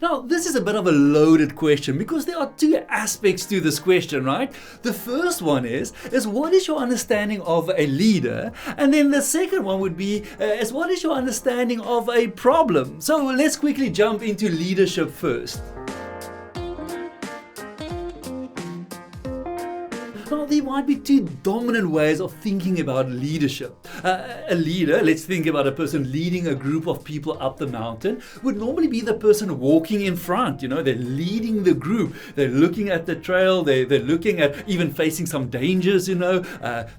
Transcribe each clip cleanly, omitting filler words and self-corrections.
Now, this is a bit of a loaded question because there are two aspects to this question, right? The first one is what is your understanding of a leader? And then the second one would be is what is your understanding of a problem? So let's quickly jump into leadership first. Now, there might be two dominant ways of thinking about leadership. A leader, let's think about a person leading a group of people up the mountain, would normally be the person walking in front. They're leading the group. They're looking at the trail. They're looking at even facing some dangers,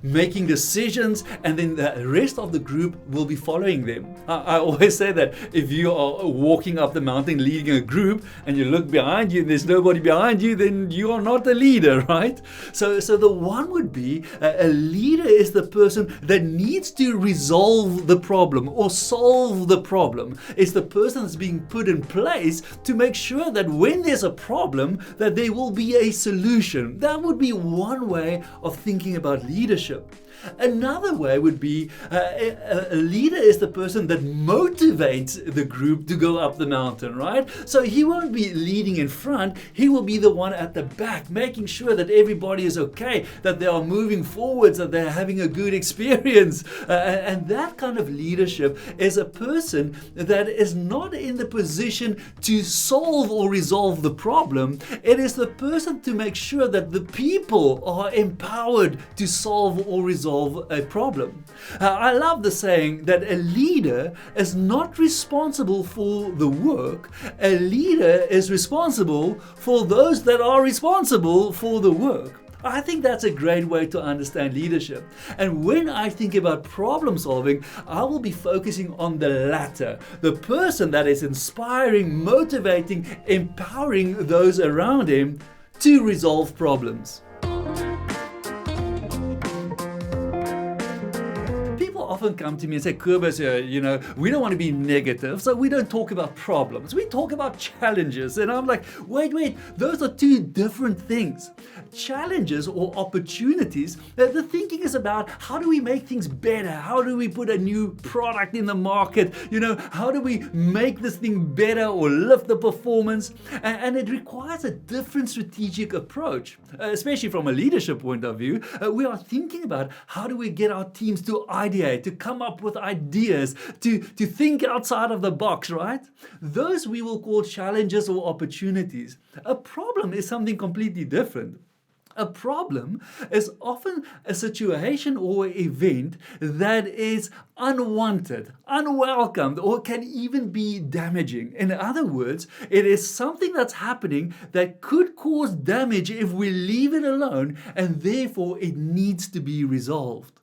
making decisions, and then the rest of the group will be following them. I always say that if you are walking up the mountain leading a group and you look behind you and there's nobody behind you, then you are not a leader, right? So the one would be a leader is the person that needs to resolve the problem or solve the problem. It's the person that's being put in place to make sure that when there's a problem, that there will be a solution. That would be one way of thinking about leadership. Another way would be a leader is the person that motivates the group to go up the mountain, right? So he won't be leading in front. He will be the one at the back, making sure that everybody is okay, that they are moving forwards, that they're having a good experience. And that kind of leadership is a person that is not in the position to solve or resolve the problem. It is the person to make sure that the people are empowered to solve or resolve a problem. I love the saying that a leader is not responsible for the work. A leader is responsible for those that are responsible for the work. I think that's a great way to understand leadership. And when I think about problem solving, I will be focusing on the latter. The person that is inspiring, motivating, empowering those around him to resolve problems. Often come to me and say, Kobus, we don't want to be negative, so we don't talk about problems. We talk about challenges. And I'm like, wait, those are two different things. Challenges or opportunities, the thinking is about how do we make things better? How do we put a new product in the market? How do we make this thing better or lift the performance? And it requires a different strategic approach, especially from a leadership point of view. We are thinking about how do we get our teams to ideate, to come up with ideas, to think outside of the box, right? Those we will call challenges or opportunities. A problem is something completely different. A problem is often a situation or event that is unwanted, unwelcomed, or can even be damaging. In other words, it is something that's happening that could cause damage if we leave it alone, and therefore it needs to be resolved.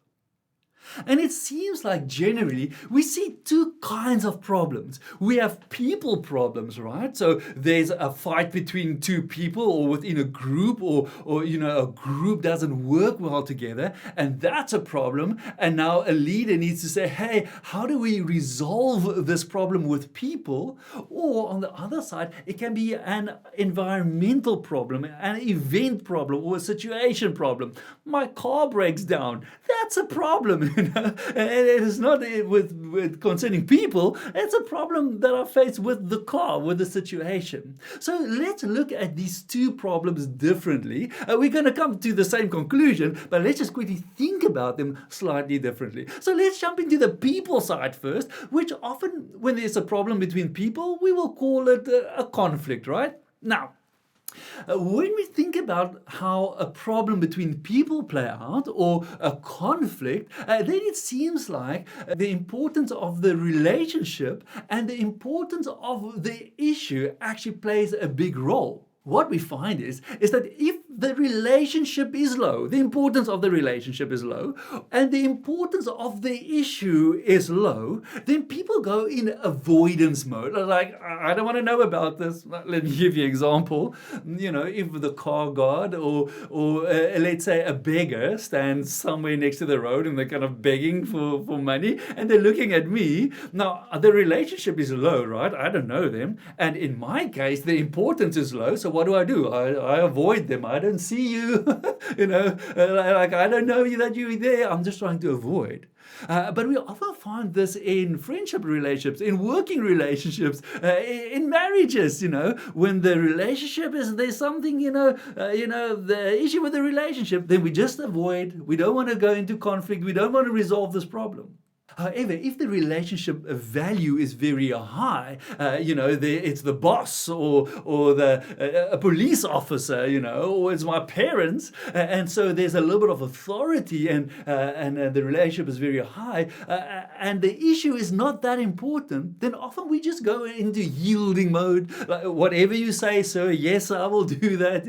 And it seems like generally we see two kinds of problems. We have people problems, right? So there's a fight between two people or within a group or a group doesn't work well together, and that's a problem. And now a leader needs to say, hey, how do we resolve this problem with people? Or on the other side, it can be an environmental problem, an event problem, or a situation problem. My car breaks down. That's a problem. And it is not with concerning people, it's a problem that are faced with the car, with the situation. So let's look at these two problems differently. We're going to come to the same conclusion, but let's just quickly think about them slightly differently. So let's jump into the people side first, which often when there's a problem between people, we will call it a conflict, right? Now, when we think about how a problem between people play out or a conflict, then it seems like the importance of the relationship and the importance of the issue actually plays a big role. What we find is that if the relationship is low, the importance of the relationship is low, and the importance of the issue is low, then people go in avoidance mode. Like, I don't want to know about this. Let me give you an example. If the car guard or let's say a beggar stands somewhere next to the road and they're kind of begging for money and they're looking at me. Now, the relationship is low, right? I don't know them. And in my case, the importance is low. So what do? I avoid them. I don't see you. Like I don't know that you're there. I'm just trying to avoid. But we often find this in friendship relationships, in working relationships, in marriages, when the relationship there's something, the issue with the relationship, then we just avoid, we don't want to go into conflict, we don't want to resolve this problem. However, if the relationship value is very high, it's the boss or a police officer, or it's my parents, and so there's a little bit of authority, and the relationship is very high, and the issue is not that important, then often we just go into yielding mode. Like, whatever you say, sir, yes, I will do that,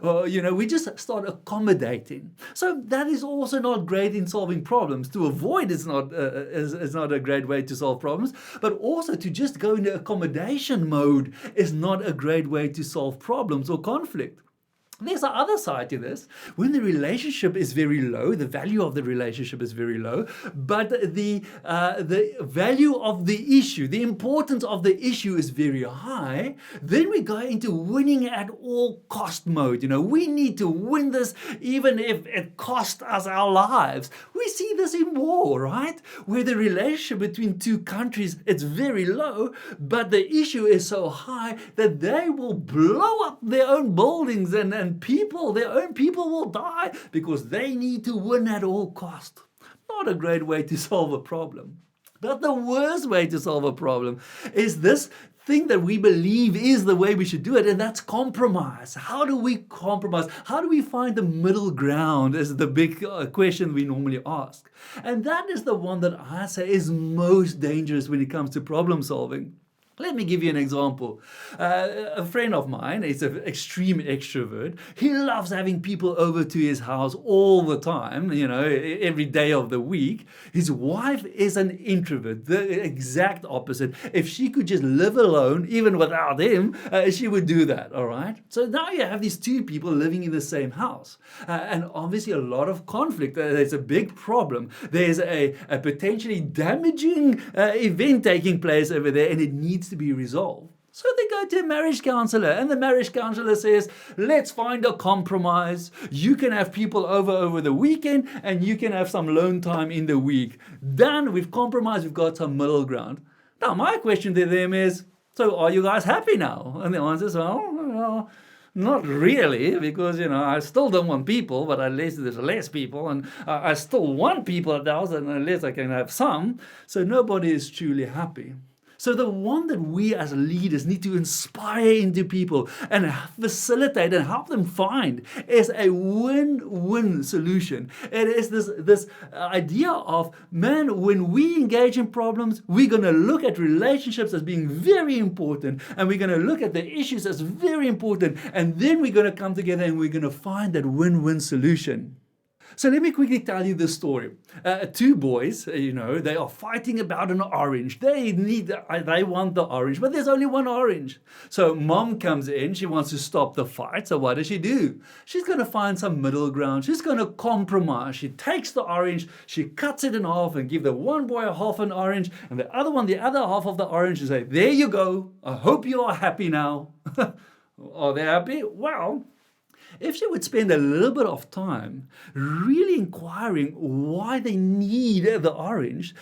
or, we just start accommodating. So that is also not great in solving problems. To avoid is not a great way to solve problems, but also to just go into accommodation mode is not a great way to solve problems or conflict. There's the other side to this. When the relationship is very low, the value of the relationship is very low, but the value of the issue, the importance of the issue is very high, then we go into winning at all cost mode. We need to win this even if it costs us our lives. We see this in war, right? Where the relationship between two countries, it's very low, but the issue is so high that they will blow up their own buildings and their own people will die because they need to win at all cost. Not a great way to solve a problem. But the worst way to solve a problem is this thing that we believe is the way we should do it, and that's compromise. How do we compromise? How do we find the middle ground is the big question we normally ask. And that is the one that I say is most dangerous when it comes to problem solving. Let me give you an example. A friend of mine is an extreme extrovert. He loves having people over to his house all the time, every day of the week. His wife is an introvert, the exact opposite. If she could just live alone, even without him, she would do that, all right? So now you have these two people living in the same house. And obviously a lot of conflict. There's a big problem. There's a potentially damaging event taking place over there, and it needs to be resolved. So they go to a marriage counselor, and the marriage counselor says, let's find a compromise. You can have people over the weekend, and you can have some alone time in the week. Done, we've compromised, we've got some middle ground. Now my question to them is, so are you guys happy now? And the answer is, well, not really, because, I still don't want people, but at least there's less people, and I still want people at the house, and at least I can have some. So nobody is truly happy. So the one that we as leaders need to inspire into people and facilitate and help them find is a win-win solution. It is this idea of, man, when we engage in problems, we're going to look at relationships as being very important, and we're going to look at the issues as very important, and then we're going to come together and we're going to find that win-win solution. So let me quickly tell you this story. Two boys, they are fighting about an orange. They want the orange, but there's only one orange. So mom comes in, she wants to stop the fight. So what does she do? She's going to find some middle ground. She's going to compromise. She takes the orange, she cuts it in half and give the one boy a half an orange, and the other one, the other half of the orange, and say, there you go. I hope you are happy now. Are they happy? Well, if she would spend a little bit of time really inquiring why they need the orange,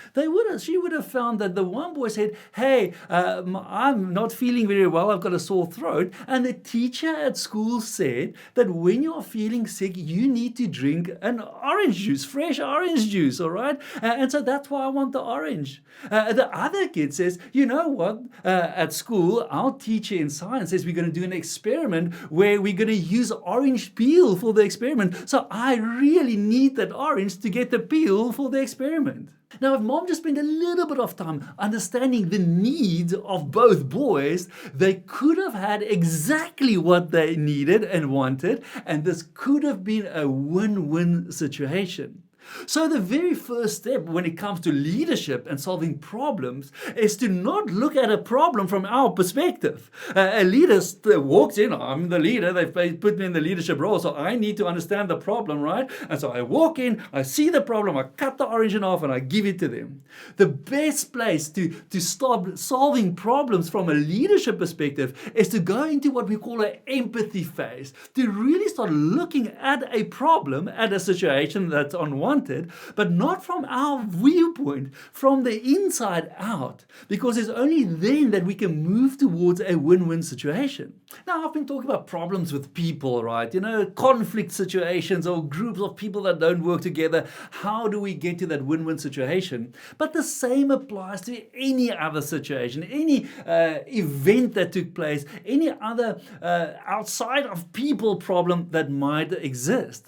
she would have found that the one boy said, hey, I'm not feeling very well, I've got a sore throat. And the teacher at school said that when you're feeling sick, you need to drink an orange juice, fresh orange juice, all right? And so that's why I want the orange. The other kid says, you know what, at school, our teacher in science says we're going to do an experiment where we're going to use orange peel for the experiment. So I really need that orange to get the peel for the experiment. Now, if mom just spent a little bit of time understanding the needs of both boys, they could have had exactly what they needed and wanted, and this could have been a win-win situation. So the very first step when it comes to leadership and solving problems is to not look at a problem from our perspective. A leader walks in, I'm the leader, they've put me in the leadership role, so I need to understand the problem, right? And so I walk in, I see the problem, I cut the orange in half and I give it to them. The best place to stop solving problems from a leadership perspective is to go into what we call an empathy phase, to really start looking at a problem, at a situation that's on one wanted, but not from our viewpoint, from the inside out, because it's only then that we can move towards a win-win situation. Now, I've been talking about problems with people, right? Conflict situations or groups of people that don't work together. How do we get to that win-win situation? But the same applies to any other situation, any event that took place, any other outside of people problem that might exist.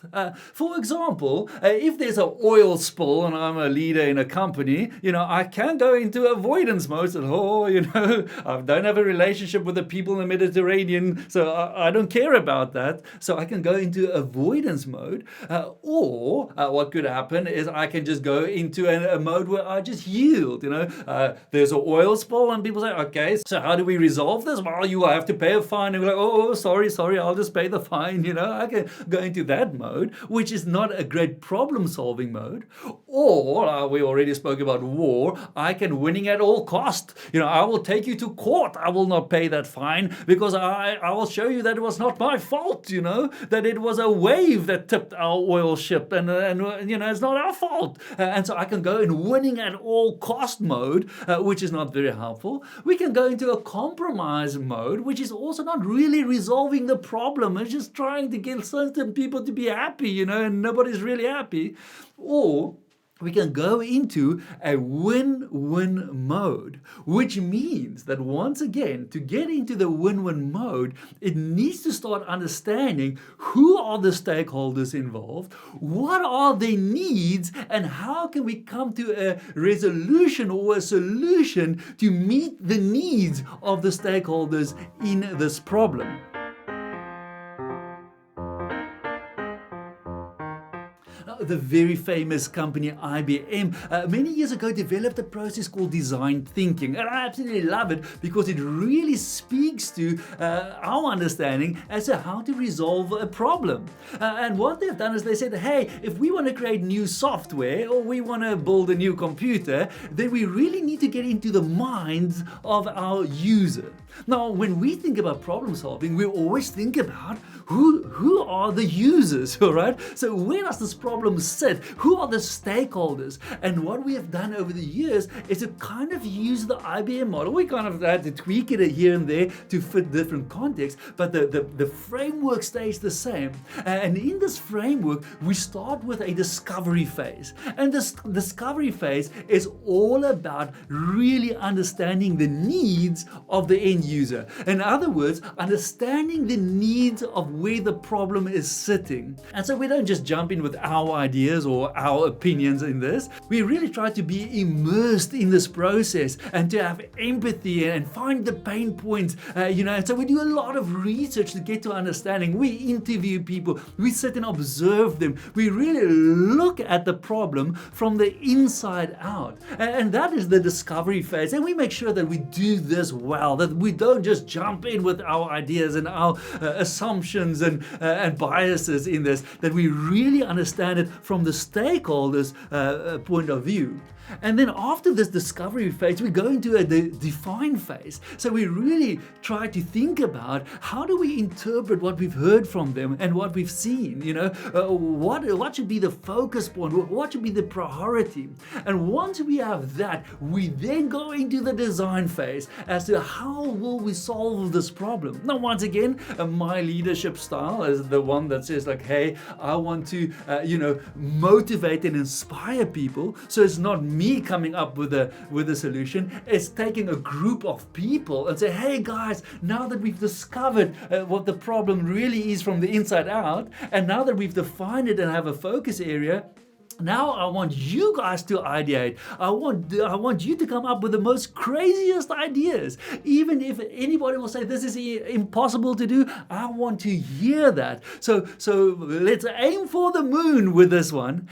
For example, if there's an oil spill and I'm a leader in a company, I can go into avoidance mode. I don't have a relationship with the people in the Mediterranean, so I don't care about that. So I can go into avoidance mode. Or what could happen is I can just go into a mode where I just yield. There's an oil spill and people say, okay, so how do we resolve this? Well, you have to pay a fine. And we're like, oh, sorry, I'll just pay the fine. I can go into that mode, which is not a great problem-solving mode. Or we already spoke about war. I can winning at all cost. I will take you to court. I will not pay that fine because I will show you that it was not my fault. That it was a wave that tipped our oil ship, and it's not our fault. And so I can go in winning at all cost mode, which is not very helpful. We can go into a compromise mode, which is also not really resolving the problem. It's just trying to get certain people to be happy, and nobody's really happy. Or we can go into a win-win mode, which means that once again, to get into the win-win mode, it needs to start understanding who are the stakeholders involved, what are their needs, and how can we come to a resolution or a solution to meet the needs of the stakeholders in this problem. The very famous company IBM many years ago developed a process called design thinking, and I absolutely love it because it really speaks to our understanding as to how to resolve a problem. And what they've done is they said, hey, if we want to create new software or we want to build a new computer, then we really need to get into the minds of our user. Now, when we think about problem solving, we always think about who are the users, all right? So where does this problem sit? Who are the stakeholders? And what we have done over the years is to kind of use the IBM model. We kind of had to tweak it here and there to fit different contexts, but the framework stays the same. And in this framework, we start with a discovery phase. And this discovery phase is all about really understanding the needs of the end user. In other words, understanding the needs of where the problem is sitting. And so we don't just jump in with our ideas or our opinions in this. We really try to be immersed in this process and to have empathy and find the pain points, and so we do a lot of research to get to understanding. We interview people, we sit and observe them. We really look at the problem from the inside out. And that is the discovery phase. And we make sure that we do this well, that we don't just jump in with our ideas and our assumptions and biases in this, that we really understand it from the stakeholders' point of view. And then after this discovery phase, we go into a define phase. So we really try to think about how do we interpret what we've heard from them and what we've seen, what should be the focus point, what should be the priority. And once we have that, we then go into the design phase as to how will we solve this problem. Now, once again, my leadership style is the one that says like, hey, I want to, motivate and inspire people. So it's not me coming up with a solution. It's taking a group of people and say, hey guys, now that we've discovered what the problem really is from the inside out, and now that we've defined it and have a focus area, now I want you guys to ideate. I want you to come up with the most craziest ideas. Even if anybody will say this is impossible to do, I want to hear that. So let's aim for the moon with this one.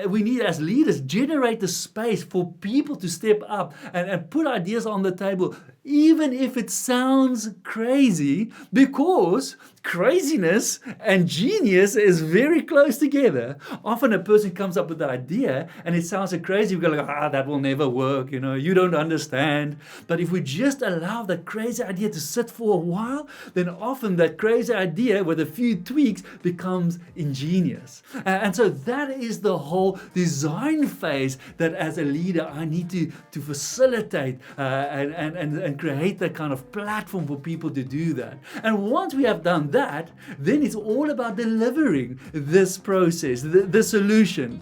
We need, as leaders, generate the space for people to step up and put ideas on the table, even if it sounds crazy, because craziness and genius is very close together. often a person comes up with the idea and it sounds so crazy. We go like, that will never work. You don't understand. But if we just allow that crazy idea to sit for a while, then often that crazy idea with a few tweaks becomes ingenious. And so that is the whole design phase that as a leader I need to facilitate and create that kind of platform for people to do that. And once we have done that, then it's all about delivering this process, the solution.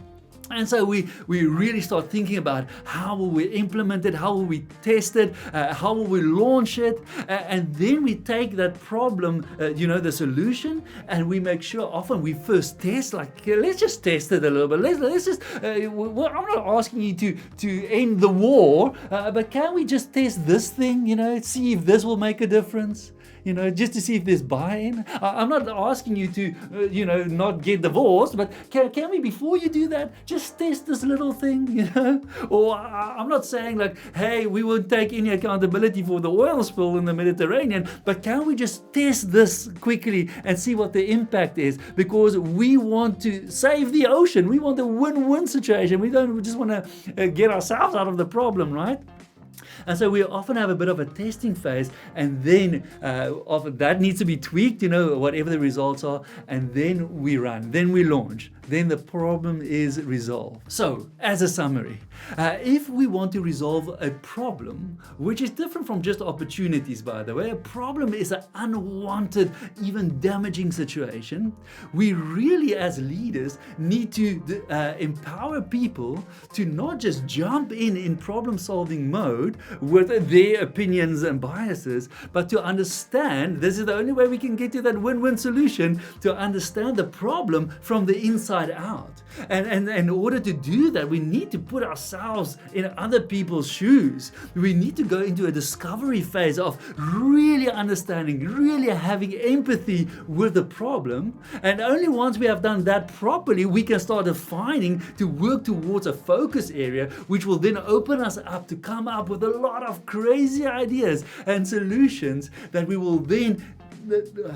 And so we really start thinking about how will we implement it, how will we test it, how will we launch it, and then we take that problem, the solution, and we make sure often we first test, let's just test it a little bit. Let's just, I'm not asking you to end the war, but can we just test this thing, see if this will make a difference? Just to see if there's buy-in. I'm not asking you to, not get divorced, but can we, before you do that, just test this little thing, Or I'm not saying like, hey, we won't take any accountability for the oil spill in the Mediterranean, but can we just test this quickly and see what the impact is? Because we want to save the ocean. We want a win-win situation. We just want to get ourselves out of the problem, right? And so we often have a bit of a testing phase, and then often that needs to be tweaked, whatever the results are, and then we run, then we launch, then the problem is resolved. So, as a summary, if we want to resolve a problem, which is different from just opportunities, by the way, a problem is an unwanted, even damaging situation, we really, as leaders, need to empower people to not just jump in problem-solving mode with their opinions and biases, but to understand, this is the only way we can get to that win-win solution, to understand the problem from the inside out. And in order to do that, we need to put ourselves in other people's shoes. We need to go into a discovery phase of really understanding, really having empathy with the problem. And only once we have done that properly, we can start defining to work towards a focus area, which will then open us up to come up with a lot of crazy ideas and solutions that we will then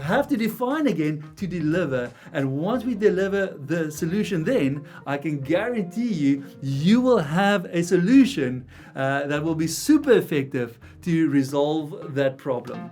have to define again to deliver. And once we deliver the solution, then I can guarantee you will have a solution that will be super effective to resolve that problem.